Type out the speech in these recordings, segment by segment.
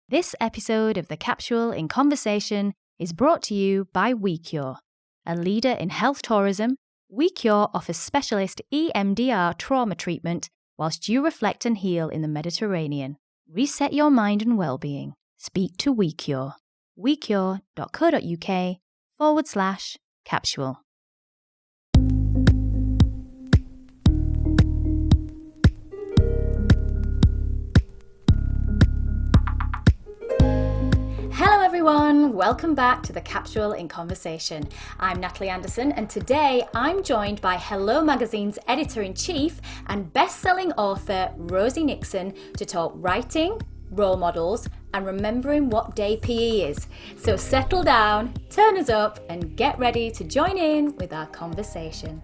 This episode of the Capsule in Conversation is brought to you by WeCure. A leader in health tourism, WeCure offers specialist EMDR trauma treatment whilst you reflect and heal in the Mediterranean. Reset your mind and well-being. Speak to WeCure. WeCure.co.uk/capsule. Hello everyone, welcome back to the Capsule in Conversation. I'm Natalie Anderson and today I'm joined by Hello Magazine's Editor-in-Chief and best-selling author Rosie Nixon to talk writing, role models and remembering what day PE is. So settle down, turn us up and get ready to join in with our conversation.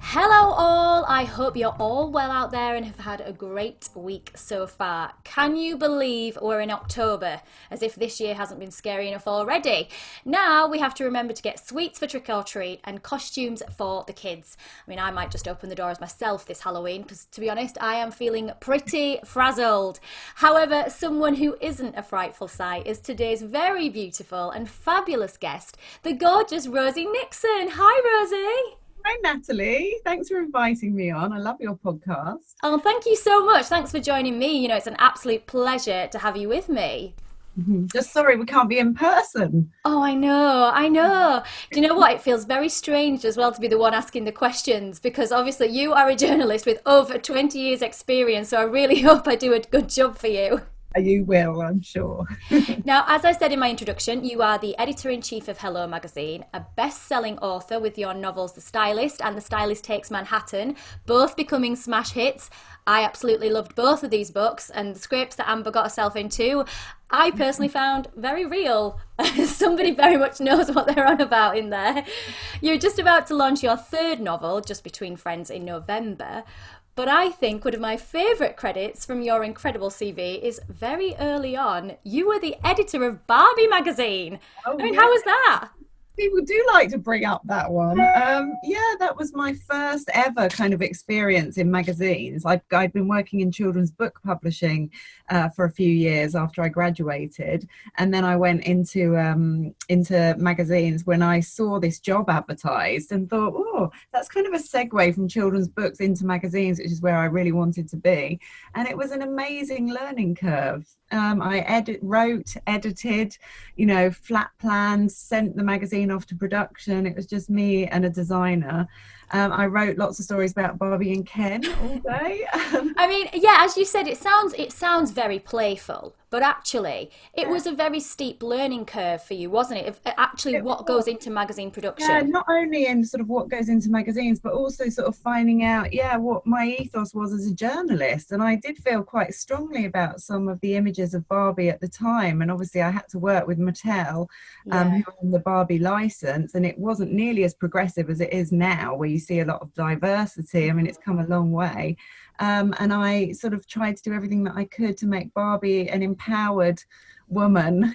Hello all, I hope you're all well out there and have had a great week so far. Can you believe we're in October? As if this year hasn't been scary enough already. Now we have to remember to get sweets for trick or treat and costumes for the kids. I mean, I might just open the doors myself this Halloween because, to be honest, I am feeling pretty frazzled. However, someone who isn't a frightful sight is today's very beautiful and fabulous guest, the gorgeous Rosie Nixon. Hi Rosie. Hi Natalie, thanks for inviting me on. I love your podcast. Oh, thank you so much. Thanks for joining me. You know, it's an absolute pleasure to have you with me. Just sorry we can't be in person. Oh, I know. Do you know what? It feels very strange as well to be the one asking the questions because obviously you are a journalist with over 20 years experience, so I really hope I do a good job for you. You will, I'm sure. Now, as I said in my introduction, you are the editor-in-chief of Hello Magazine, a best-selling author with your novels The Stylist and The Stylist Takes Manhattan, both becoming smash hits. I absolutely loved both of these books, and the scrapes that Amber got herself into, I personally found very real. Somebody very much knows what they're on about in there. You're just about to launch your third novel, Just Between Friends, in November. But I think one of my favourite credits from your incredible CV is very early on, you were the editor of Barbie magazine. Oh, I mean, yeah. how was that? People do like to bring up that one. That was my first ever kind of experience in magazines. I'd been working in children's book publishing for a few years after I graduated, and then I went into magazines when I saw this job advertised and thought, oh, that's kind of a segue from children's books into magazines, which is where I really wanted to be. And it was an amazing learning curve. I wrote, edited, flat planned, sent the magazine off to production. It was just me and a designer. I wrote lots of stories about Barbie and Ken all day. I mean, yeah, as you said, it sounds very playful, but actually it was a very steep learning curve for you, wasn't it? What goes into magazine production. Yeah, not only in sort of what goes into magazines, but also sort of finding out, what my ethos was as a journalist. And I did feel quite strongly about some of the images of Barbie at the time. And obviously I had to work with Mattel, who owned the Barbie license, and it wasn't nearly as progressive as it is now, where you see a lot of diversity. I mean, it's come a long way. And I sort of tried to do everything that I could to make Barbie an empowered woman,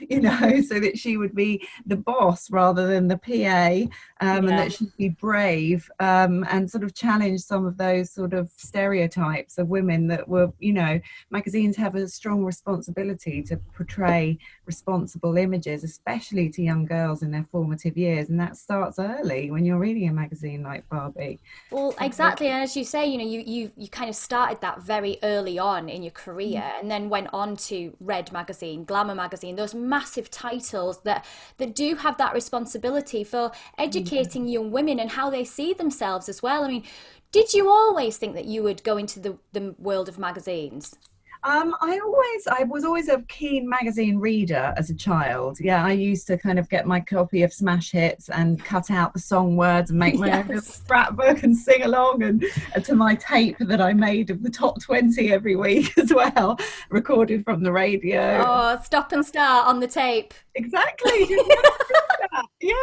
so that she would be the boss rather than the PA, and that she'd be brave, and sort of challenge some of those sort of stereotypes of women that were, magazines have a strong responsibility to portray responsible images, especially to young girls in their formative years, and that starts early when you're reading a magazine like Barbie. Well, exactly, and as you say, you kind of started that very early on in your career, and then went on to Red magazine, Glamour magazine, those massive titles that do have that responsibility for educating young women and how they see themselves as well. I mean, did you always think that you would go into the world of magazines? I was always a keen magazine reader as a child. Yeah, I used to kind of get my copy of Smash Hits and cut out the song words and make my own little scrapbook and sing along and to my tape that I made of the top 20 every week as well, recorded from the radio. Oh, stop and start on the tape. Exactly. Yeah,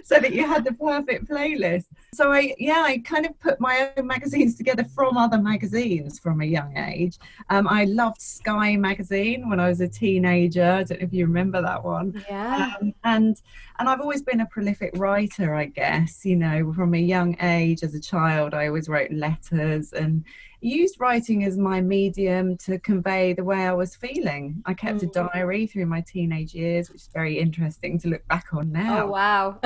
so that you had the perfect playlist. So I kind of put my own magazines together from other magazines from a young age. I loved Sky magazine when I was a teenager. I don't know if you remember that one. Yeah. And I've always been a prolific writer, I guess. From a young age as a child, I always wrote letters, and used writing as my medium to convey the way I was feeling. I kept a Mm. diary through my teenage years, which is very interesting to look back on Oh, now. wow.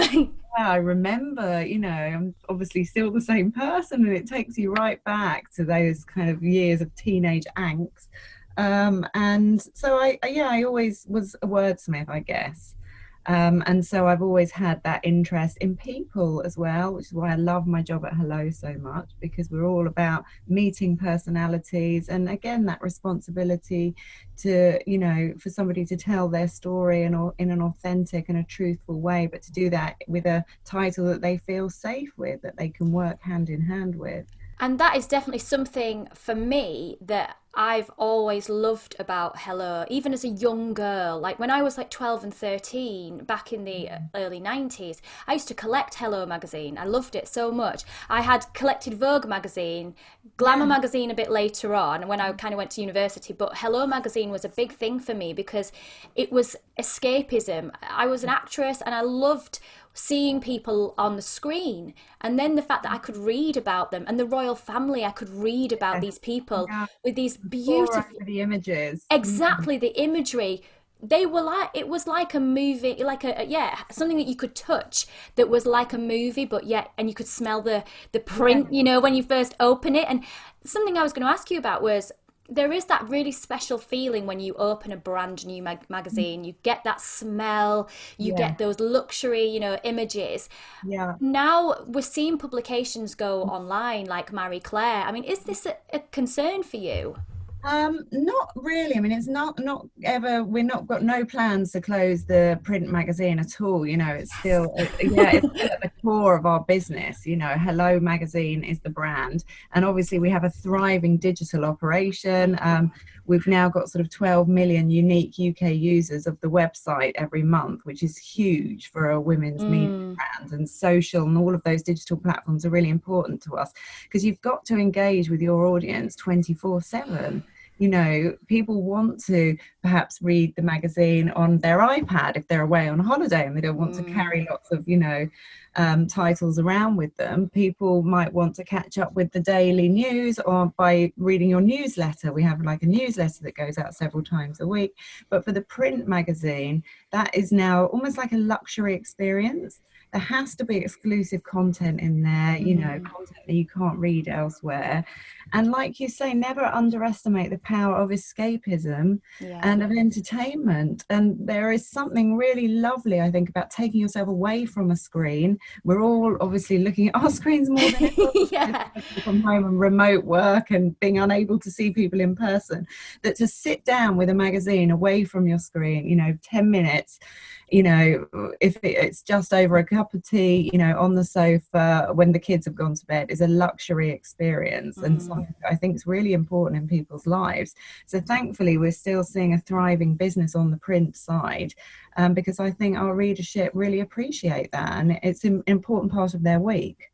Yeah, I remember, I'm obviously still the same person, and it takes you right back to those kind of years of teenage angst. And so I always was a wordsmith, I guess. And so I've always had that interest in people as well, which is why I love my job at Hello so much, because we're all about meeting personalities, and again, that responsibility to, for somebody to tell their story in an authentic and a truthful way, but to do that with a title that they feel safe with, that they can work hand in hand with. And that is definitely something for me that I've always loved about Hello, even as a young girl. Like when I was like 12 and 13, back in the early 90s, I used to collect Hello magazine. I loved it so much. I had collected Vogue magazine, Glamour Yeah. magazine a bit later on when I kind of went to university, but Hello magazine was a big thing for me because it was escapism. I was an actress and I loved seeing people on the screen, and then the fact that I could read about them and the royal family, I could read about Yes. these people Yeah. with these Pour beautiful, over the images. exactly, the imagery. They were like, it was like a movie, like yeah, something that you could touch that was like a movie, but yet, and you could smell the Yeah. print, when you first open it. And something I was going to ask you about was, there is that really special feeling when you open a brand new magazine. You get that smell, you Yeah. get those luxury, images. Yeah. Now we're seeing publications go online like Marie Claire. I mean, is this a concern for you? Not really. I mean, it's not ever. We're not got no plans to close the print magazine at all. It's Yes. still, yeah, it's still at the core of our business. Hello Magazine is the brand, and obviously we have a thriving digital operation. We've now got sort of 12 million unique UK users of the website every month, which is huge for a women's media Mm, brand. And social and all of those digital platforms are really important to us, because you've got to engage with your audience 24/7. People want to perhaps read the magazine on their iPad if they're away on holiday and they don't want to mm, carry lots of, titles around with them. People might want to catch up with the daily news or by reading your newsletter. We have like a newsletter that goes out several times a week. But for the print magazine, that is now almost like a luxury experience. There has to be exclusive content in there, mm. content that you can't read elsewhere. And like you say, never underestimate the power of escapism Yeah. and of entertainment. And there is something really lovely, I think, about taking yourself away from a screen. We're all obviously looking at our screens more than ever, Yeah. from home and remote work and being unable to see people in person. That to sit down with a magazine away from your screen, 10 minutes, if it's just over a cup of tea, on the sofa when the kids have gone to bed, is a luxury experience, and Mm. something I think is really important in people's lives. So thankfully, we're still seeing a thriving business on the print side, because I think our readership really appreciate that, and it's an important part of their week.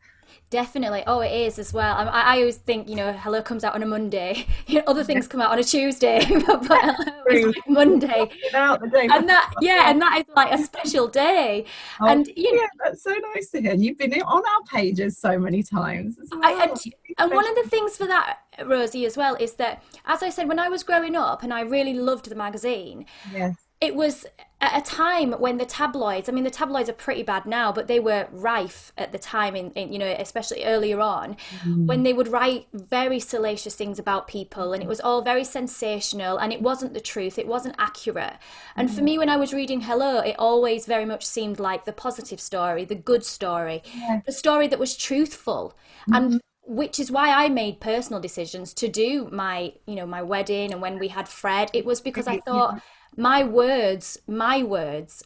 Definitely. Oh, it is as well. I always think, Hello comes out on a Monday. Other things come out on a Tuesday, but Hello is True. like Monday. Without the day And that, before, yeah, yeah. and that is like a special day. Oh, And, yeah, that's so nice to hear. You've been on our pages so many times as I, well. and one of Especially, the things for that, Rosie, as well, is that, as I said, when I was growing up and I really loved the magazine, yes. it was at a time when the tabloids, I mean, the tabloids are pretty bad now, but they were rife at the time, especially earlier on, when Mm. they would write very salacious things about people, and it was all very sensational, and it wasn't the truth, it wasn't accurate. And for Yeah. me, when I was reading Hello, it always very much seemed like the positive story, the good story, Yeah. the story that was truthful. And Mhm. which is why I made personal decisions to do my wedding, and when we had Fred, it was because I Really, yeah. thought my words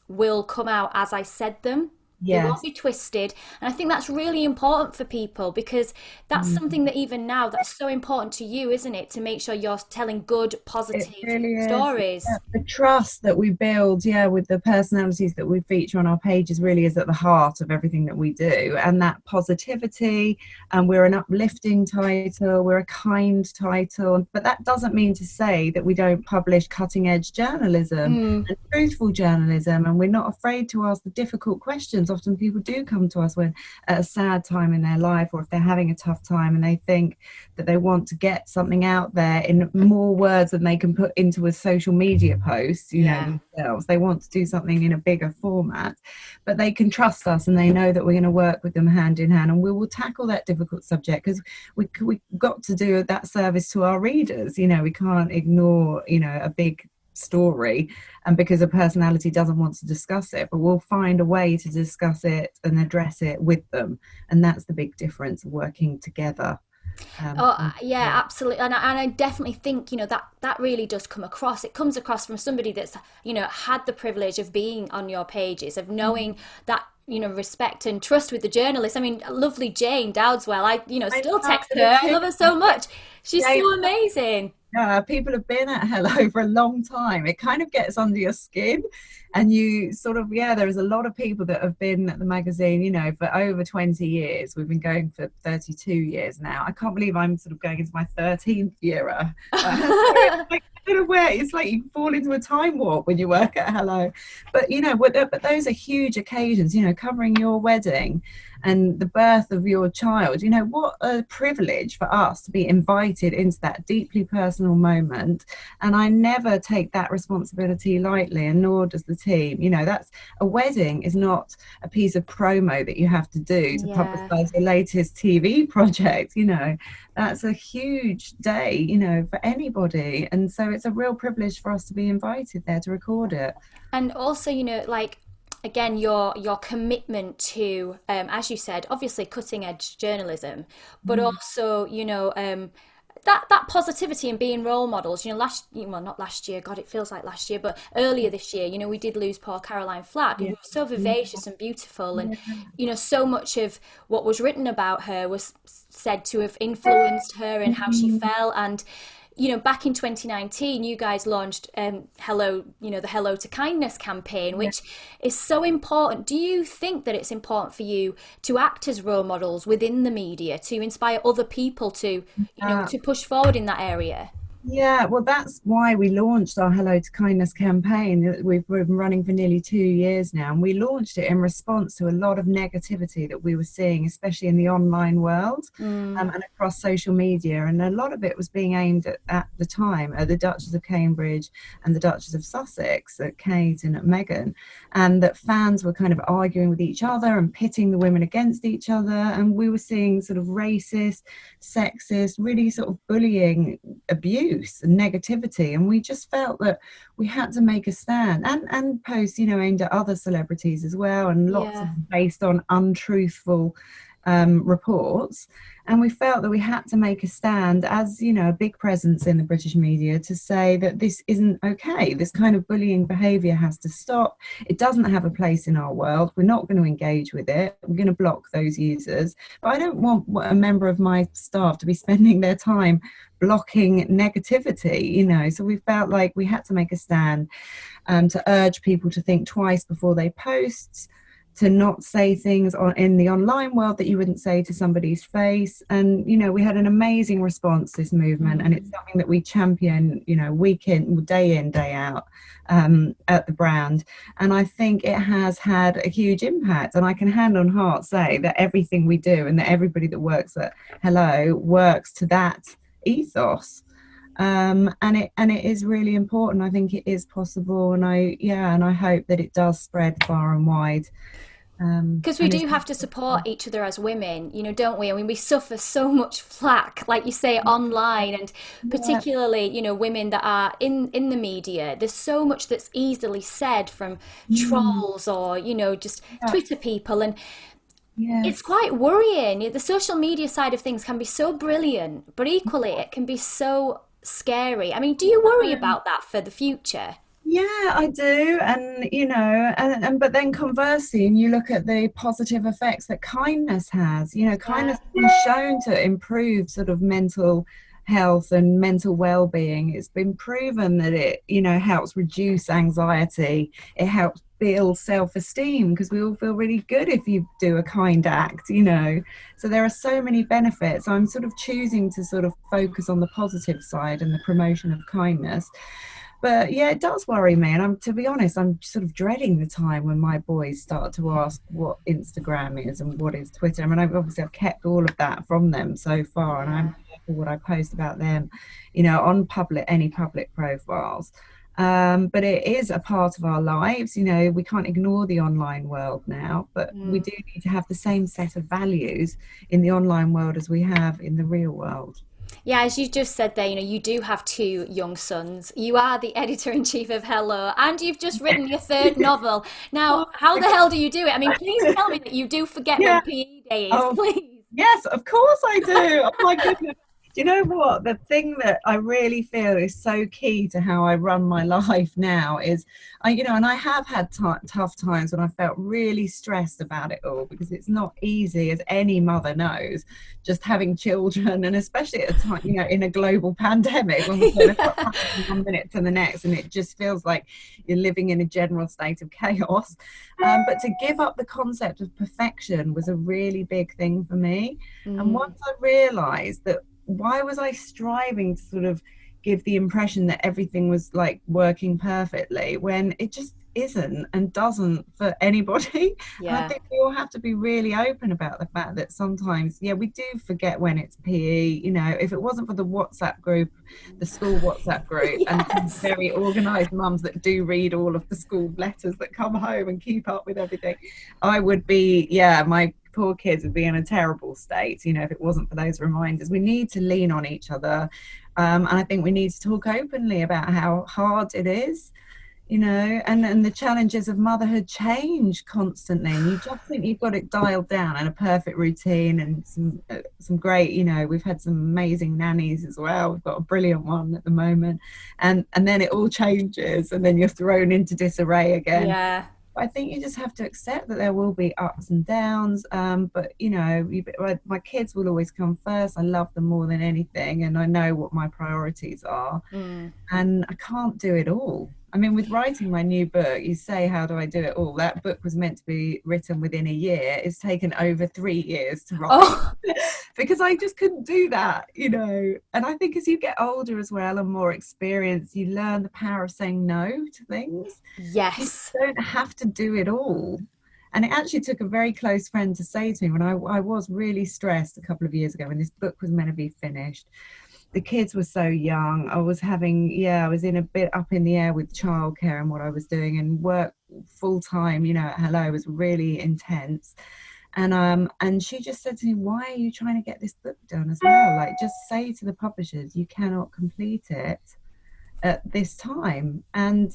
will come out as I said them. They won't Yes. be twisted. And I think that's really important for people, because that's something Mm. that even now that's so important to you, isn't it? To make sure you're telling good, It positive really is. Yeah. stories. The trust that we build, yeah, with the personalities that we feature on our pages really is at the heart of everything that we do. And that positivity, and we're an uplifting title, we're a kind title, but that doesn't mean to say that we don't publish cutting edge journalism Mm, and truthful journalism, and we're not afraid to ask the difficult questions often people do come to us when at a sad time in their life, or if they're having a tough time and they think that they want to get something out there in more words than they can put into a social media post, you know, themselves. They want to do something in a bigger format, but they can trust us and they know that we're going to work with them hand in hand, and we will tackle that difficult subject, because we got to do that service to our readers. You know, we can't ignore, you know, a big story and because a personality doesn't want to discuss it, but we'll find a way to discuss it and address it with them, and that's the big difference of working together. Absolutely. And I definitely think, you know, that really does come across. It comes across from somebody that's, you know, had the privilege of being on your pages, of knowing that, you know, respect and trust with the journalists. I mean, lovely Jane Dowdswell, I, you know, still text her. I love her so much. She's so amazing. People have been at Hello for a long time. It kind of gets under your skin, and you sort of, there's a lot of people that have been at the magazine, you know, for over 20 years. We've been going for 32 years now. I can't believe I'm sort of going into my 13th year. It's like you fall into a time warp when you work at Hello. But, you know, but those are huge occasions, you know, covering your wedding and the birth of your child. You know, what a privilege for us to be invited into that deeply personal moment. And I never take that responsibility lightly, and nor does the team. You know, that's a wedding is not a piece of promo that you have to do to publicize your latest TV project. You know, that's a huge day, you know, for anybody. And so it's a real privilege for us to be invited there to record it. And also, you know, like, again, your commitment to, as you said, obviously cutting edge journalism, but also, you know, that positivity and being role models. You know, not last year, God, it feels like last year, but earlier this year, you know, we did lose poor Caroline Flack, who was so vivacious and beautiful, and you know, so much of what was written about her was said to have influenced her and how she felt. And you know, back in 2019, you guys launched Hello, you know, the Hello to Kindness campaign, which is so important. Do you think that it's important for you to act as role models within the media, to inspire other people to, you know, to push forward in that area? Yeah, well, that's why we launched our Hello to Kindness campaign. We've been running for nearly 2 years now, and we launched it in response to a lot of negativity that we were seeing, especially in the online world and across social media. And a lot of it was being aimed at the time at the Duchess of Cambridge and the Duchess of Sussex, at Kate and at Meghan, and that fans were kind of arguing with each other and pitting the women against each other. And we were seeing sort of racist, sexist, really sort of bullying, abuse and negativity, and we just felt that we had to make a stand, and posts, you know, aimed at other celebrities as well, and lots of based on untruthful reports. And we felt that we had to make a stand as, you know, a big presence in the British media to say that this isn't okay. This kind of bullying behaviour has to stop. It doesn't have a place in our world. We're not going to engage with it. We're going to block those users. But I don't want a member of my staff to be spending their time blocking negativity, you know. So we felt like we had to make a stand to urge people to think twice before they post, to not say things in the online world that you wouldn't say to somebody's face. And, you know, we had an amazing response to this movement, and it's something that we champion, you know, week in, day out at the brand. And I think it has had a huge impact, and I can hand on heart say that everything we do and that everybody that works at Hello works to that ethos. And it is really important. I think it is possible, and I hope that it does spread far and wide. Because we do have to support each other as women, you know, don't we? I mean, we suffer so much flack, like you say, online, and particularly, you know, women that are in the media. There's so much that's easily said from trolls or, you know, just Twitter people, and it's quite worrying. The social media side of things can be so brilliant, but equally it can be so scary. I mean, do you worry about that for the future? Yeah, I do. And, you know, but then conversely, and you look at the positive effects that kindness has, you know, kindness has been shown to improve sort of mental health and mental well-being. It's been proven that it, you know, helps reduce anxiety. It helps build self-esteem, because we all feel really good if you do a kind act, you know. So there are so many benefits. I'm sort of choosing to sort of focus on the positive side and the promotion of kindness. But yeah, it does worry me. And to be honest, I'm sort of dreading the time when my boys start to ask what Instagram is and what is Twitter. I mean, I've kept all of that from them so far, and I'm Yeah. careful what I post about them, on any public profiles. But it is a part of our lives. We can't ignore the online world now, but we Mm. do need to have the same set of values in the online world as we have in the real world. Yeah, as you just said there, you do have two young sons. You are the editor-in-chief of Hello, and you've just written your third novel. Now, Oh how my the hell do you do it? I mean, please God. tell me that you do forget Yeah. when PE day is, Oh, please. yes, of course I do. Oh my goodness. Do you know what? The thing that I really feel is so key to how I run my life now is, and I have had tough times when I felt really stressed about it all, because it's not easy, as any mother knows, just having children, and especially at a time, in a global pandemic when we're going to Yeah. from one minute to the next, and it just feels like you're living in a general state of chaos. But to give up the concept of perfection was a really big thing for me. And Mm, once I realized that, why was I striving to sort of give the impression that everything was like working perfectly when it just isn't and doesn't for anybody? And I yeah. think we all have to be really open about the fact that sometimes, yeah, we do forget when it's PE. If it wasn't for the WhatsApp group, the school WhatsApp group, and some Yes. very organized mums that do read all of the school letters that come home and keep up with everything, I would be, yeah, my poor kids would be in a terrible state, if it wasn't for those reminders. We need to lean on each other. And I think we need to talk openly about how hard it is, and the challenges of motherhood change constantly. And you just think you've got it dialed down and a perfect routine and some great, we've had some amazing nannies as well. We've got a brilliant one at the moment. And then it all changes, and then you're thrown into disarray again. Yeah. I think you just have to accept that there will be ups and downs. But my kids will always come first. I love them more than anything, and I know what my priorities are, Mm. and I can't do it all. I mean, with writing my new book, you say, how do I do it all? That book was meant to be written within a year. It's taken over 3 years to write Oh, because I just couldn't do that. And I think as you get older as well and more experienced, you learn the power of saying no to things. You yes. don't have to do it all. And it actually took a very close friend to say to me when I was really stressed a couple of years ago when this book was meant to be finished. The kids were so young. I was in a bit up in the air with childcare and what I was doing, and work full time, at Hello was really intense. And she just said to me, why are you trying to get this book done as well? Like, just say to the publishers you cannot complete it at this time, and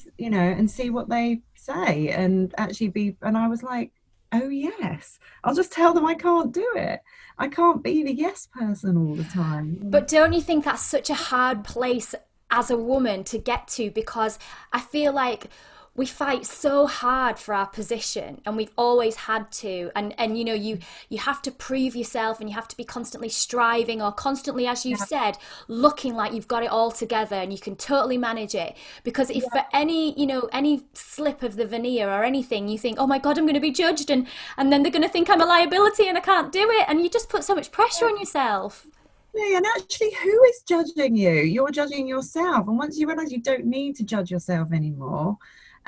see what they say, and and I was like, oh yes, I'll just tell them I can't do it. I can't be the yes person all the time. But don't you think that's such a hard place as a woman to get to? Because I feel like we fight so hard for our position, and we've always had to, and you have to prove yourself, and you have to be constantly striving, or constantly, as you've Yeah, said, looking like you've got it all together and you can totally manage it. Because if for any slip of the veneer or anything, you think, oh my god, I'm going to be judged, and then they're going to think I'm a liability and I can't do it, and you just put so much pressure on yourself. yeah. And actually, who is judging you? You're judging yourself. And once you realize you don't need to judge yourself anymore,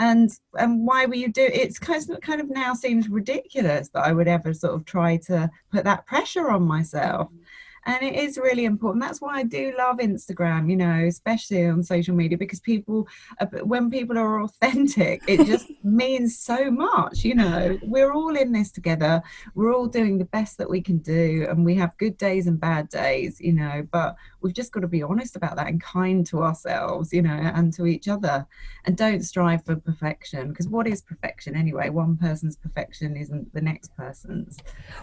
and why were you do it's kind of now seems ridiculous that I would ever sort of try to put that pressure on myself. And it is really important. That's why I do love Instagram, especially on social media, because when people are authentic, it just means so much. We're all in this together. We're all doing the best that we can do, and we have good days and bad days, but we've just got to be honest about that and kind to ourselves, and to each other, and don't strive for perfection, because what is perfection anyway? One person's perfection isn't the next person's.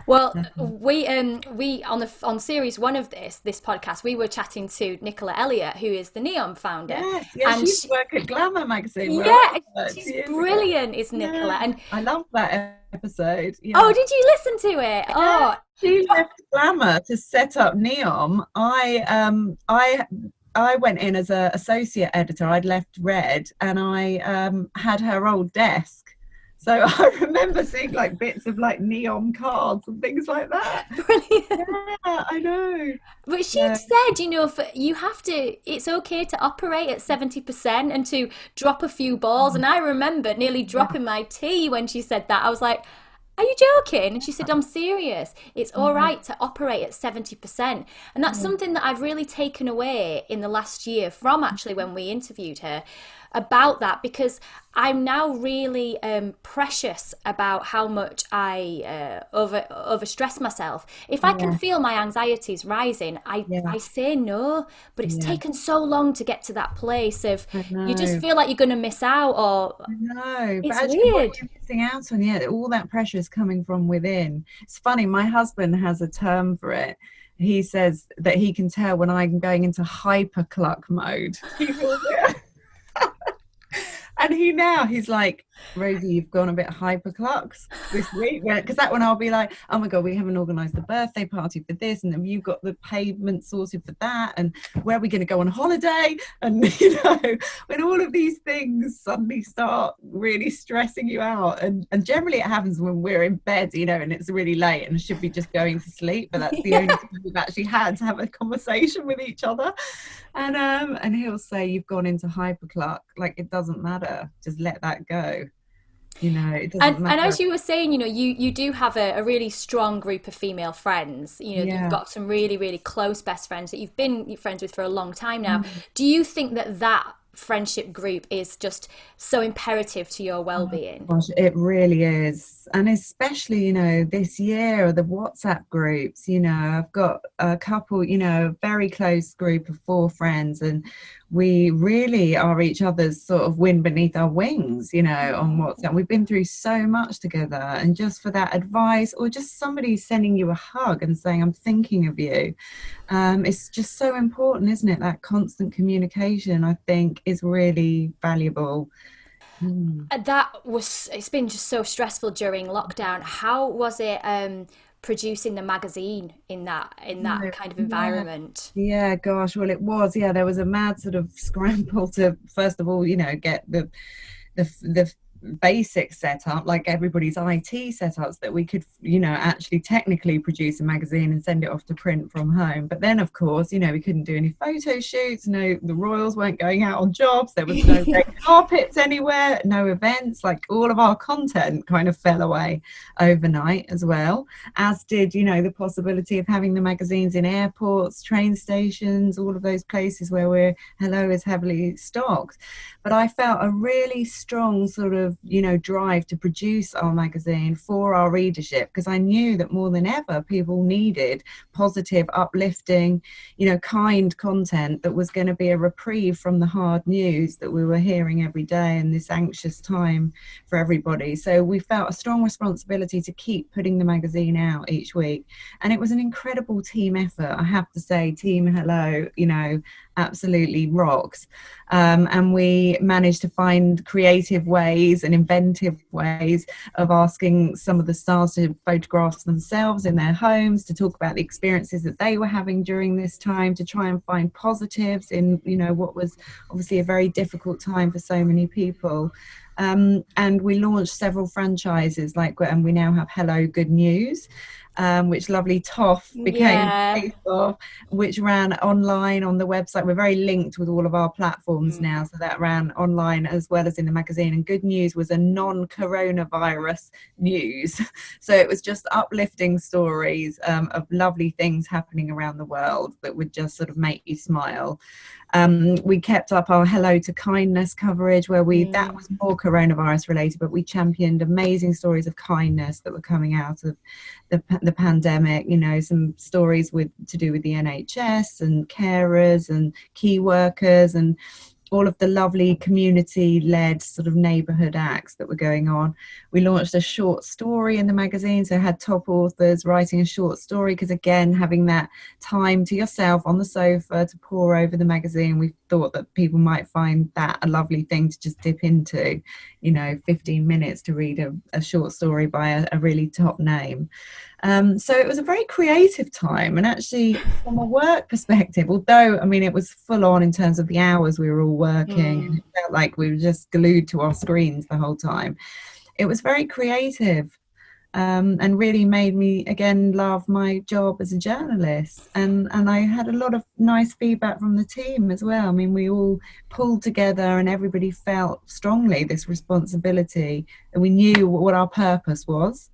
Well, we on series one of this podcast, we were chatting to Nicola Elliott, who is the Neon founder, Yes, yeah, she and used to work at Glamour magazine where I yeah, worked she's years ago. brilliant, is Yeah, Nicola. And I love that episode. oh, Yeah. did you listen to it? Yeah, Oh, she left Glamour to set up Neon. I went in as an associate editor. I'd left Red, and I had her old desk. So I remember seeing like bits of like neon cards and things like that. Brilliant. Yeah, I know. But she'd So, said, you have to, it's okay to operate at 70% and to drop a few balls. And I remember nearly yeah. dropping my tea when she said that. I was like, are you joking? And she said, I'm serious. It's all Yeah. right to operate at 70%. And that's Yeah. something that I've really taken away in the last year from actually when we interviewed her about that, because I'm now really precious about how much I overstress myself. If I can Yeah. feel my anxieties rising, Yeah. I say no, but it's Yeah. taken so long to get to that place of I you just know. feel like you're going to miss out, or I know, but it's actually, what weird. you're missing out on, yeah, all that pressure is coming from within. It's funny, my husband has a term for it. He says that he can tell when I'm going into hyper cluck mode. He calls it. And he's like, Rosie, you've gone a bit hyperclux this week. Because that one I'll be like, oh my God, we haven't organised the birthday party for this. And then you've got the pavement sorted for that. And where are we going to go on holiday? And, when all of these things suddenly start really stressing you out. And generally it happens when we're in bed, and it's really late and should be just going to sleep. But that's the only time we've actually had to have a conversation with each other. And he'll say, you've gone into hypercluck. Like, it doesn't matter. Just let that go. It doesn't And matter. as you were saying, you do have a really strong group of female friends. You've Yeah. got some really, really close best friends that you've been friends with for a long time now. Mm. Do you think that friendship group is just so imperative to your Oh, well-being? gosh, it really is. And especially, this year, the WhatsApp groups, I've got a couple, a very close group of 4 friends, and we really are each other's sort of wind beneath our wings, on WhatsApp. We've been through so much together, and just for that advice, or just somebody sending you a hug and saying, I'm thinking of you. It's just so important, isn't it? That constant communication, I think, is really valuable. Mm. It's been just so stressful during lockdown. How was it producing the magazine in that No, kind of yeah, environment? yeah, gosh. Well, it was. Yeah, there was a mad sort of scramble to first of all, get the basic setup, like everybody's IT setups, that we could, actually technically produce a magazine and send it off to print from home. But then, of course, we couldn't do any photo shoots. No, the royals weren't going out on jobs. There was no red carpets anywhere, no events. Like, all of our content kind of fell away overnight as well, as did, the possibility of having the magazines in airports, train stations, all of those places where Hello is heavily stocked. But I felt a really strong sort of, drive to produce our magazine for our readership, because I knew that more than ever people needed positive, uplifting, kind content that was going to be a reprieve from the hard news that we were hearing every day in this anxious time for everybody. So we felt a strong responsibility to keep putting the magazine out each week. And it was an incredible team effort, I have to say. Team Hello, absolutely rocks. And we managed to find creative ways and inventive ways of asking some of the stars to photograph themselves in their homes, to talk about the experiences that they were having during this time, to try and find positives in, what was obviously a very difficult time for so many people. And we launched several franchises, and we now have Hello Good News, which lovely Toff became Yeah. based off, which ran online on the website. We're very linked with all of our platforms now, so that ran online as well as in the magazine. And Good News was a non-coronavirus news, so it was just uplifting stories of lovely things happening around the world that would just sort of make you smile. We kept up our Hello to Kindness coverage, where that was more coronavirus related, but we championed amazing stories of kindness that were coming out of the pandemic. Some stories to do with the NHS and carers and key workers, and all of the lovely community-led sort of neighbourhood acts that were going on. We launched a short story in the magazine, so had top authors writing a short story, because again, having that time to yourself on the sofa to pore over the magazine, we thought that people might find that a lovely thing to just dip into, 15 minutes to read a short story by a really top name. So it was a very creative time. And actually, from a work perspective, although, it was full on in terms of the hours we were all working, and it felt like we were just glued to our screens the whole time, it was very creative. And really made me again love my job as a journalist. And I had a lot of nice feedback from the team as well. I mean, we all pulled together and everybody felt strongly this responsibility, and we knew what our purpose was.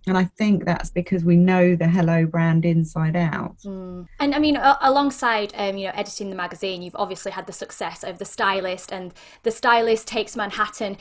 And I think that's because we know the Hello brand inside out. Mm. And I mean, alongside editing the magazine, you've obviously had the success of The Stylist and The Stylist Takes Manhattan.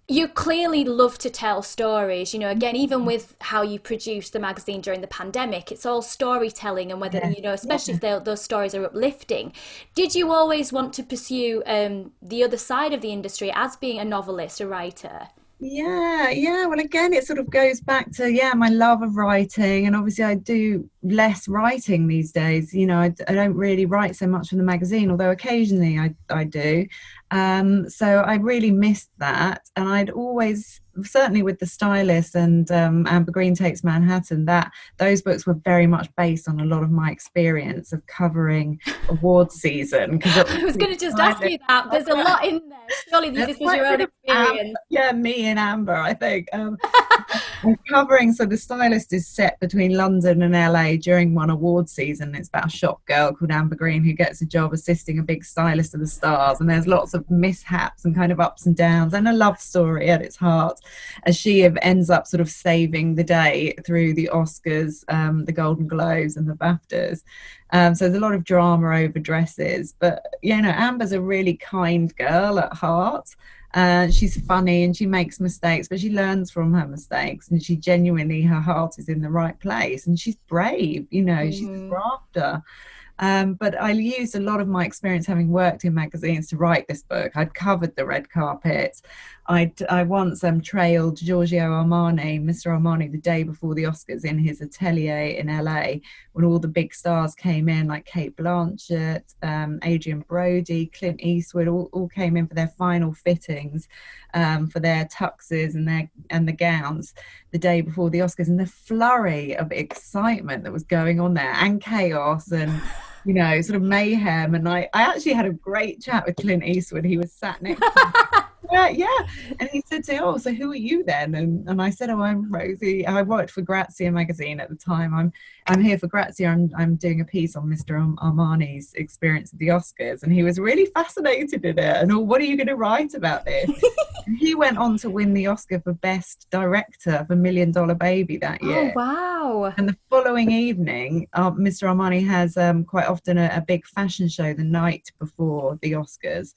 You clearly love to tell stories, again, even with how you produced the magazine during the pandemic, it's all storytelling, and whether, especially if those stories are uplifting. Did you always want to pursue the other side of the industry as being a novelist, a writer? Yeah. Well, again, it sort of goes back to, my love of writing. And obviously I do less writing these days. I don't really write so much for the magazine, although occasionally I do. So I really missed that. And I'd always, certainly with The Stylist and Amber Green Takes Manhattan, that those books were very much based on a lot of my experience of covering awards season. I was going to just ask you that. There's a lot in there. Surely this was your own experience. Me and Amber, I think. And covering, so The Stylist is set between London and LA during one award season. It's about a shop girl called Amber Green who gets a job assisting a big stylist of the stars, and there's lots of mishaps and kind of ups and downs, and a love story at its heart, as she ends up sort of saving the day through the Oscars, the Golden Globes and the BAFTAs. So there's a lot of drama over dresses, but Amber's a really kind girl at heart. She's funny and she makes mistakes, but she learns from her mistakes, and she genuinely, her heart is in the right place, and she's brave, she's a grafter. But I used a lot of my experience having worked in magazines to write this book. I'd covered the red carpet. I once trailed Giorgio Armani, Mr. Armani, the day before the Oscars in his atelier in LA, when all the big stars came in, like Cate Blanchett, Adrian Brody, Clint Eastwood, all came in for their final fittings, for their tuxes and the gowns the day before the Oscars, and the flurry of excitement that was going on there, and chaos and sort of mayhem. And I actually had a great chat with Clint Eastwood. He was sat next to me. Yeah. And he said to me, "Oh, so who are you then?" And I said, "Oh, I'm Rosie. I worked for Grazia magazine at the time. I'm here for Grazia. I'm doing a piece on Mr. Armani's experience at the Oscars." And he was really fascinated in it. And, "Oh, what are you going to write about this?" And he went on to win the Oscar for Best Director for $1 Million Baby that year. Oh, wow. And the following evening, Mr. Armani has quite often a big fashion show the night before the Oscars.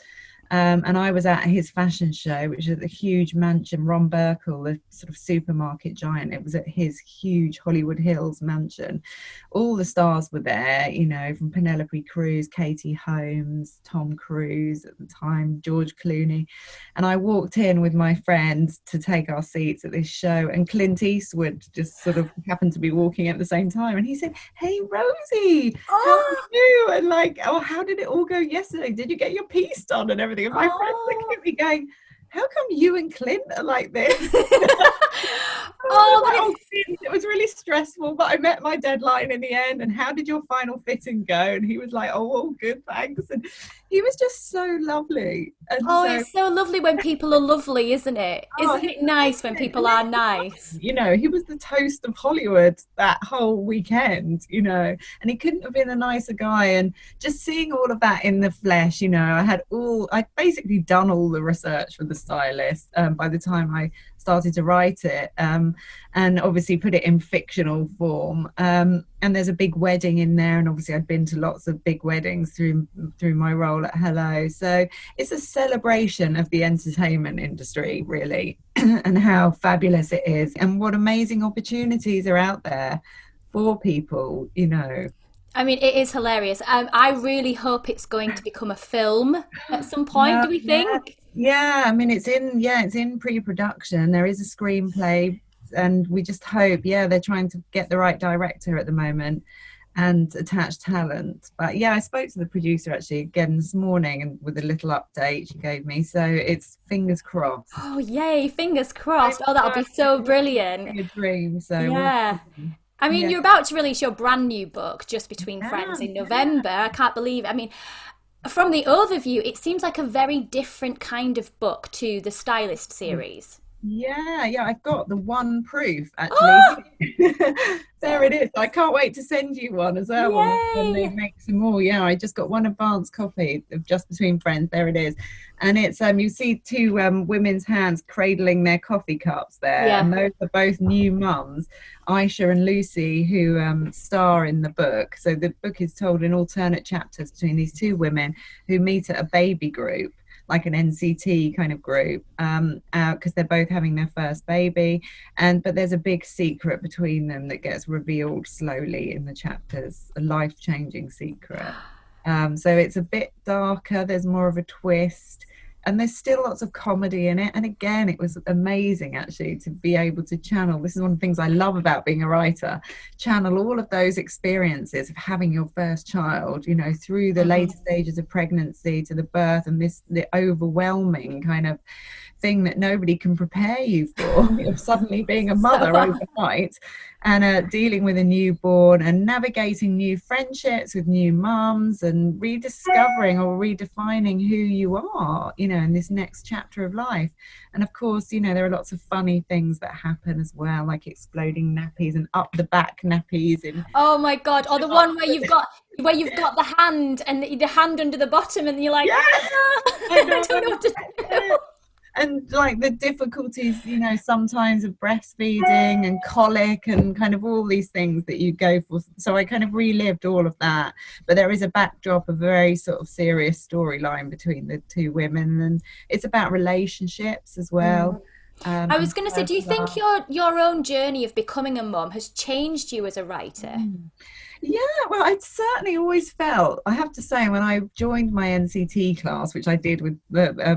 And I was at his fashion show, which is a huge mansion, Ron Burkle, the sort of supermarket giant. It was at his huge Hollywood Hills mansion. All the stars were there, from Penelope Cruz, Katie Holmes, Tom Cruise at the time, George Clooney. And I walked in with my friends to take our seats at this show, and Clint Eastwood just sort of happened to be walking at the same time. And he said, "Hey, Rosie, how are you?" And like, "Oh, how did it all go yesterday? Did you get your piece done?" And everything. And my friends look at me going, "How come you and Clint are like this?" It was really stressful, but I met my deadline in the end. "And how did your final fitting go?" And he was like, "Oh, good, thanks." And he was just so lovely. And it's so lovely when people are lovely, isn't it? Isn't it nice when people are nice? He was the toast of Hollywood that whole weekend, and he couldn't have been a nicer guy. And just seeing all of that in the flesh, I'd basically done all the research for The Stylist by the time I started to write it, and obviously put it in fictional form. And there's a big wedding in there, and obviously I'd been to lots of big weddings through my role at Hello. So it's a celebration of the entertainment industry, really, and how fabulous it is, and what amazing opportunities are out there for people. I mean, it is hilarious. I really hope it's going to become a film at some point. Do we think? Yeah, I mean, it's in pre-production. There is a screenplay, and we just hope, they're trying to get the right director at the moment and attach talent. But I spoke to the producer actually again this morning, and with a little update she gave me. So it's fingers crossed. Oh, yay, fingers crossed. Oh, that'll be so brilliant. A dream. So yeah. I mean, you're about to release your brand new book, Just Between Friends, in November. I can't believe it. I mean, from the overview, it seems like a very different kind of book to the Stylist series. Yeah, I've got the one proof actually. Oh, There it is. I can't wait to send you one as well when they yay! make some more. Yeah, I just got one advanced copy of Just Between Friends. There it is. And it's you see two women's hands cradling their coffee cups there, Yeah. and those are both new mums, Aisha and Lucy, who star in the book. So the book is told in alternate chapters between these two women who meet at a baby group, like an NCT kind of group, because they're both having their first baby, but there's a big secret between them that gets revealed slowly in the chapters, a life-changing secret. So it's a bit darker, there's more of a twist, and there's still lots of comedy in it. And again, it was amazing actually to be able to channel, this is one of the things I love about being a writer, channel all of those experiences of having your first child, you know, through the later stages of pregnancy to the birth, and the overwhelming kind of thing that nobody can prepare you for, of suddenly being a mother overnight, and dealing with a newborn and navigating new friendships with new mums and rediscovering or redefining who you are, you know, in this next chapter of life. And of course, you know, there are lots of funny things that happen as well, like exploding nappies and up the back nappies in Oh my God. Or the one where you've got the hand and the hand under the bottom and you're like, yeah, ah, I I know. don't know what to do. And like the difficulties, you know, sometimes of breastfeeding and colic and kind of all these things that you go for. So I kind of relived all of that, but there is a backdrop of a very sort of serious storyline between the two women, and it's about relationships as well. I And was going to say, do you think self-love. your own journey of becoming a mum has changed you as a writer? Yeah, well, I'd certainly always felt, I have to say, when I joined my NCT class, which I did with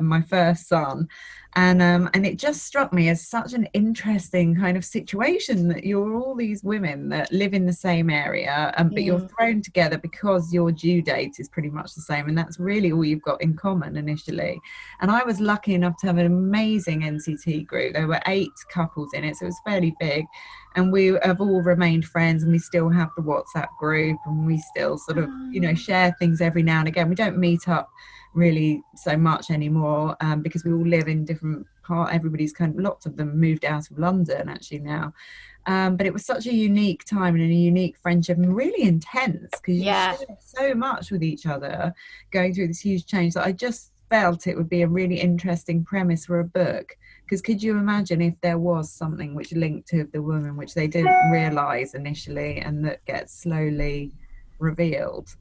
my first son, and it just struck me as such an interesting kind of situation that you're all these women that live in the same area, but you're thrown together because your due date is pretty much the same, and that's really all you've got in common initially. And I was lucky enough to have an amazing NCT group. There were 8 couples in it, so it was fairly big, and we have all remained friends, and we still have the WhatsApp group, and we still sort of, you know, share things every now and again. We don't meet up really so much anymore, because we all live in different everybody's kind of, lots of them moved out of London actually now, but it was such a unique time and a unique friendship, and really intense because you Yeah. share so much with each other going through this huge change, that I just felt it would be a really interesting premise for a book. Because could you imagine if there was something which linked to the woman which they didn't realize initially and that gets slowly revealed?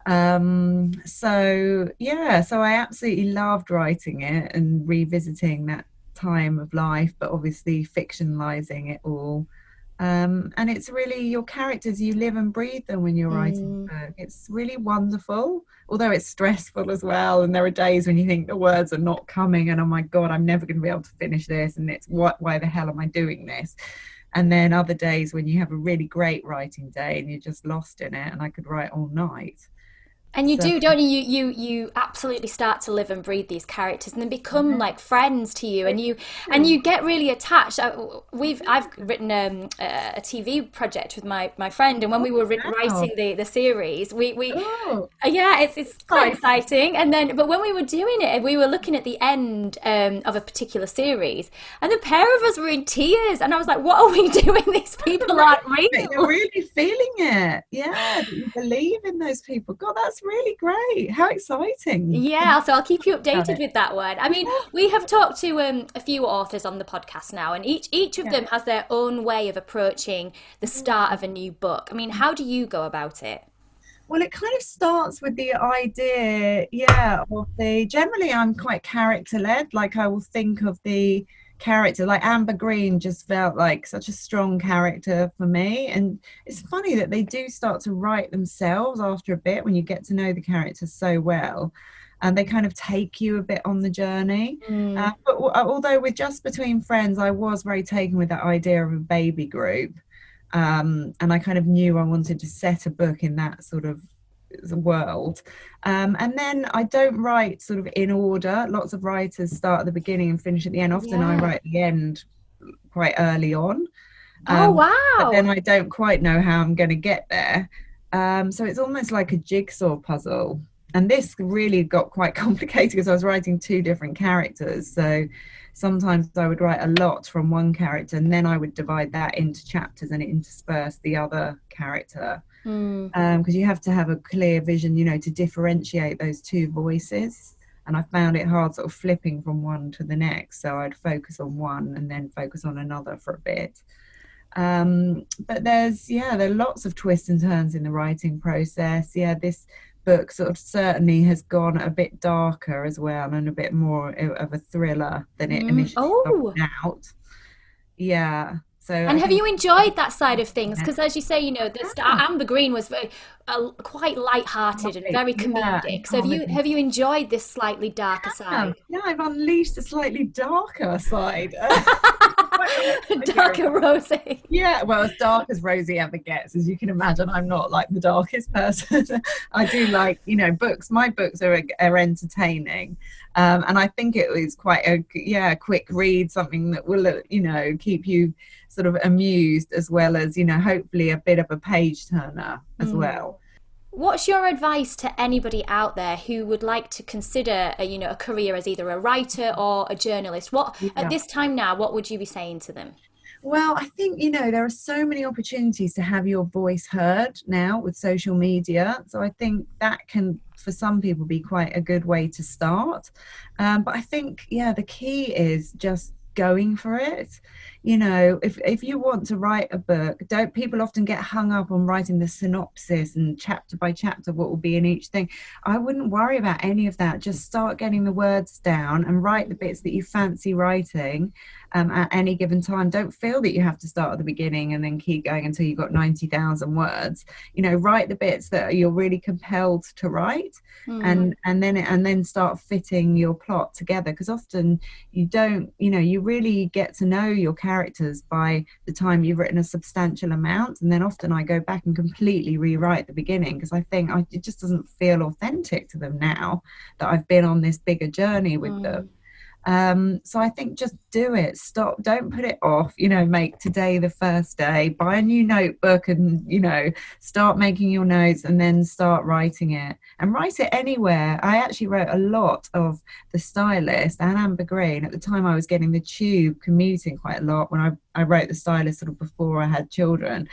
So I absolutely loved writing it and revisiting that time of life, but obviously fictionalizing it all. And it's really your characters, you live and breathe them when you're writing a book. It's really wonderful, although it's stressful as well. And there are days when you think the words are not coming and, oh my God, I'm never going to be able to finish this. And it's why the hell am I doing this? And then other days when you have a really great writing day and you're just lost in it, and I could write all night. And you So do, don't you? You absolutely start to live and breathe these characters, and then become like friends to you, and you get really attached. I've written a TV project with my friend, and when we were wow. writing the series, we Oh, yeah, it's quite right. exciting. And then, but when we were doing it, we were looking at the end of a particular series, and the pair of us were in tears, and I was like, "What are we doing? These people aren't You're real." really feeling it. Yeah, that you believe in those people. God, that's really great. How exciting to Yeah, hear so I'll keep you about updated it. with that one. I mean, Yeah, we have talked to a few authors on the podcast now, and each of yeah. them has their own way of approaching the start of a new book. I mean, how do you go about it? Well, it kind of starts with the idea, yeah, of the, generally I'm quite character led. Like I will think of the character, like Amber Green just felt like such a strong character for me. And it's funny that they do start to write themselves after a bit when you get to know the characters so well. And they kind of take you a bit on the journey. But although with Just Between Friends, I was very taken with that idea of a baby group, and I kind of knew I wanted to set a book in that sort of world. And then I don't write sort of in order. Lots of writers start at the beginning and finish at the end. Often I Yeah. write the end quite early on, Oh, but then wow. I don't quite know how I'm going to get there. So it's almost like a jigsaw puzzle. and this really got quite complicated because I was writing two different characters. So sometimes I would write a lot from one character, and then I would divide that into chapters and intersperse the other character. Because you have to have a clear vision, to differentiate those two voices. And I found it hard sort of flipping from one to the next. So I'd focus on one and then focus on another for a bit. But there are lots of twists and turns in the writing process. This book sort of certainly has gone a bit darker as well, and a bit more of a thriller than it initially started out. So and have you enjoyed that side of things? Because as you say, Amber Green was very quite light-hearted and very comedic. So have you enjoyed this slightly darker side? Yeah, I've unleashed a slightly darker side. Darker Rosie. Yeah, well, as dark as Rosie ever gets, as you can imagine, I'm not like the darkest person. I do like, books. My books are entertaining, and I think it was quite a quick read, something that will keep you sort of amused, as well as hopefully a bit of a page turner as well. What's your advice to anybody out there who would like to consider a career as either a writer or a journalist? At this time now, what would you be saying to them? Well, I think, there are so many opportunities to have your voice heard now with social media. So I think that can, for some people, be quite a good way to start. But I think, the key is just going for it. If you want to write a book, people often get hung up on writing the synopsis and chapter by chapter what will be in each thing. I wouldn't worry about any of that. Just start getting the words down and write the bits that you fancy writing at any given time. Don't feel that you have to start at the beginning and then keep going until you've got 90,000 words. Write the bits that you're really compelled to write, and then start fitting your plot together, because often you don't, you really get to know your characters by the time you've written a substantial amount. And then often I go back and completely rewrite the beginning, because I think it just doesn't feel authentic to them now that I've been on this bigger journey with them. So I think just do it. Stop. Don't put it off. Make today the first day. Buy a new notebook and, start making your notes, and then start writing it. And write it anywhere. I actually wrote a lot of The Stylist and Amber Green. At the time I was getting the tube, commuting quite a lot, when I wrote The Stylist sort of before I had children.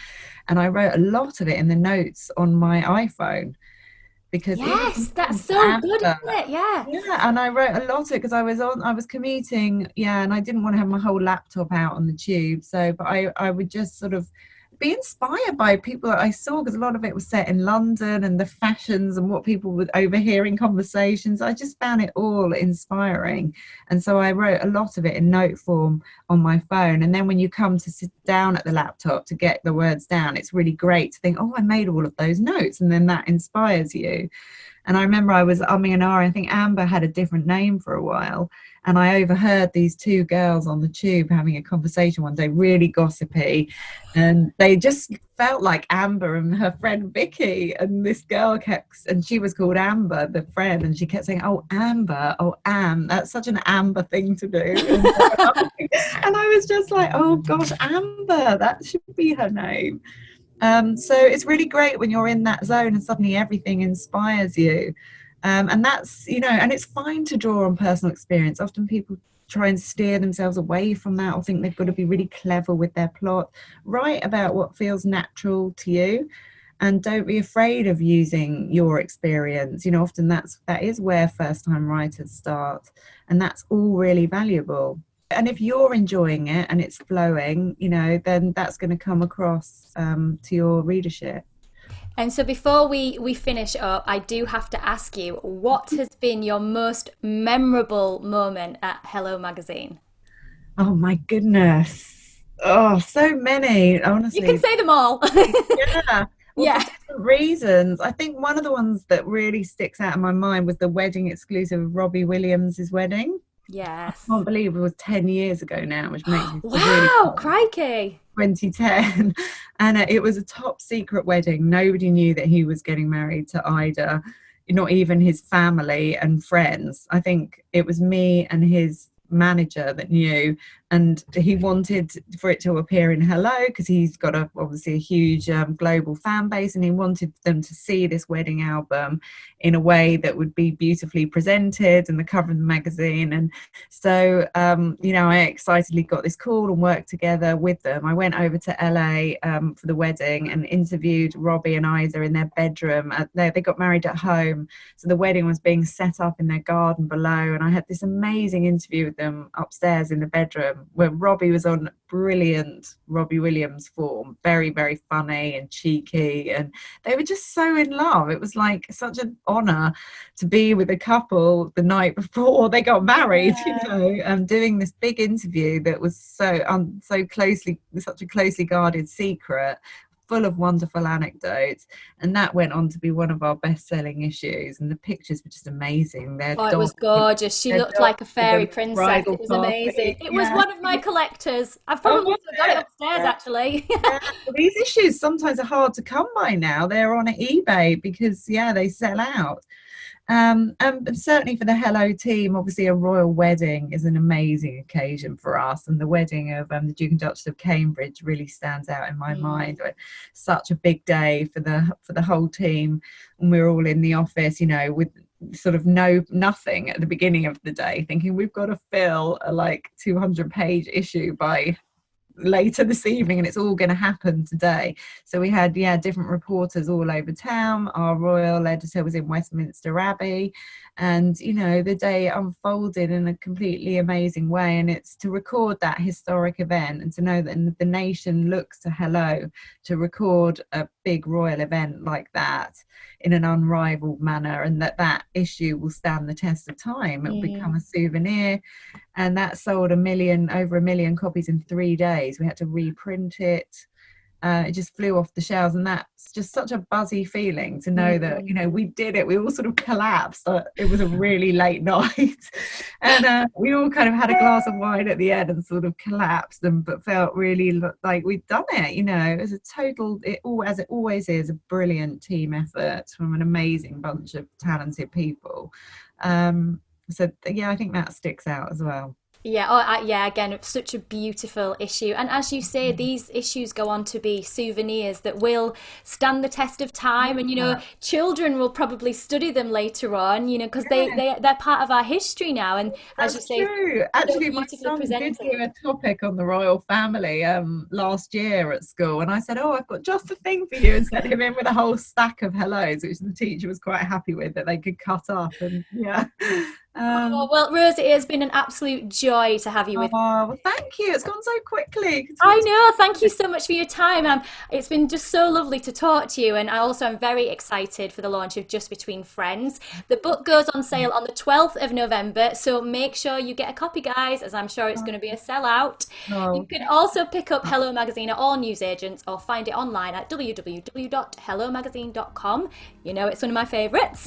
And I wrote a lot of it in the notes on my iPhone. Because that's so good, isn't it? Yeah, and I wrote a lot of it because I was commuting, and I didn't want to have my whole laptop out on the tube. But I would just sort of be inspired by people that I saw, because a lot of it was set in London and the fashions and what people would overhear in conversations. I just found it all inspiring, and so I wrote a lot of it in note form on my phone. And then when you come to sit down at the laptop to get the words down, it's really great to think, I made all of those notes, and then that inspires you. And I remember I was umming and ahhing. I think Amber had a different name for a while. And I overheard these two girls on the tube having a conversation one day, really gossipy. And they just felt like Amber and her friend Vicky. And this girl and she was called Amber, the friend. And she kept saying, Amber, Am. That's such an Amber thing to do. And I was just like, oh gosh, Amber, that should be her name. So it's really great when you're in that zone and suddenly everything inspires you. And that's, and it's fine to draw on personal experience. Often people try and steer themselves away from that, or think they've got to be really clever with their plot. Write about what feels natural to you, and don't be afraid of using your experience. Often that is where first-time writers start, and that's all really valuable. And if you're enjoying it and it's flowing, then that's going to come across to your readership. And so before we finish up, I do have to ask you, what has been your most memorable moment at Hello Magazine? Oh my goodness. Oh, so many, honestly. You can say them all. Yeah. Well, for different reasons. I think one of the ones that really sticks out in my mind was the wedding exclusive of Robbie Williams' wedding. Yes. I can't believe it was 10 years ago now, which makes me wow, crikey. 2010. And it was a top secret wedding. Nobody knew that he was getting married to Ida, not even his family and friends. I think it was me and his manager that knew, and he wanted for it to appear in Hello because he's got obviously a huge global fan base, and he wanted them to see this wedding album in a way that would be beautifully presented and the cover of the magazine. And so I excitedly got this call and worked together with them. I went over to LA for the wedding and interviewed Robbie and Isa in their bedroom. They got married at home, so the wedding was being set up in their garden below, and I had this amazing interview with them upstairs in the bedroom where Robbie was on brilliant Robbie Williams form, very, very funny and cheeky, and they were just so in love. It was like such an honor to be with a couple the night before they got married, doing this big interview that was so closely, such a closely guarded secret, full of wonderful anecdotes, and that went on to be one of our best-selling issues, and the pictures were just amazing. It was gorgeous. She looked like a fairy princess. It was amazing. It was one of my collectors. I've probably still got it upstairs, actually. These issues sometimes are hard to come by now. They're on eBay because they sell out. And certainly for the Hello team, obviously a royal wedding is an amazing occasion for us, and the wedding of the Duke and Duchess of Cambridge really stands out in my mind. Such a big day for the whole team, and we're all in the office, with sort of nothing at the beginning of the day, thinking we've got to fill a 200-page issue by later this evening, and it's all going to happen today. So we had different reporters all over town. Our royal editor was in Westminster Abbey, and the day unfolded in a completely amazing way. And it's to record that historic event and to know that the nation looks to Hello to record a big royal event like that in an unrivaled manner, and that issue will stand the test of time. It will become a souvenir, and that sold over 1 million copies in 3 days. We had to reprint it. It just flew off the shelves, and that's just such a buzzy feeling to know that we did it. We all sort of collapsed. It was a really late night, and we all kind of had a glass of wine at the end and sort of collapsed, but felt really like we'd done it. It was as it always is, a brilliant team effort from an amazing bunch of talented people. So I think that sticks out as well. Again, it's such a beautiful issue. And as you say, these issues go on to be souvenirs that will stand the test of time. And, children will probably study them later on, because they're part of our history now. And as you say, true. Actually, my son did do a topic on the royal family last year at school. And I said, I've got just the thing for you, and sent him in with a whole stack of hellos, which the teacher was quite happy with, that they could cut up. And well, Rose, it has been an absolute joy to have you with me. Well, thank you. It's gone so quickly. I know. Thank you so much for your time. It's been just so lovely to talk to you, and I'm very excited for the launch of Just Between Friends. The book goes on sale on the 12th of November, so make sure you get a copy, guys, as I'm sure it's going to be a sellout. You can also pick up Hello Magazine at all newsagents or find it online at www.hellomagazine.com. It's one of my favourites.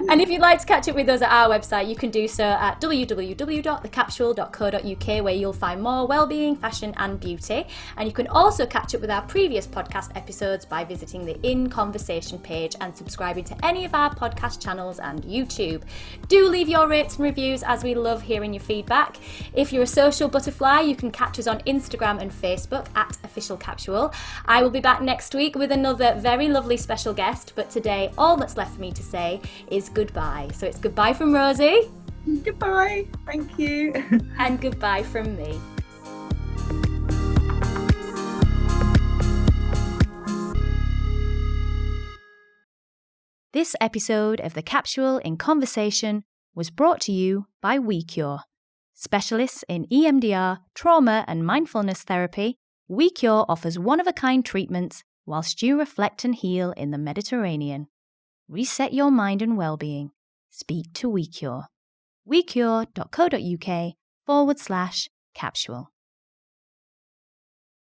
And if you'd like to catch up with us at our website, you can do so at www.thecapsule.co.uk, where you'll find more wellbeing, fashion and beauty. And you can also catch up with our previous podcast episodes by visiting the In Conversation page and subscribing to any of our podcast channels and YouTube. Do leave your rates and reviews, as we love hearing your feedback. If you're a social butterfly, you can catch us on Instagram and Facebook at Official Capsule. I will be back next week with another very lovely special guest, but today all that's left for me to say is goodbye. So it's goodbye from Rosie. Goodbye. Thank you. And goodbye from me. This episode of The Capsule in Conversation was brought to you by WeCure. Specialists in EMDR, trauma and mindfulness therapy, WeCure offers one-of-a-kind treatments whilst you reflect and heal in the Mediterranean. Reset your mind and well-being. Speak to WeCure. WeCure.co.uk/capsule.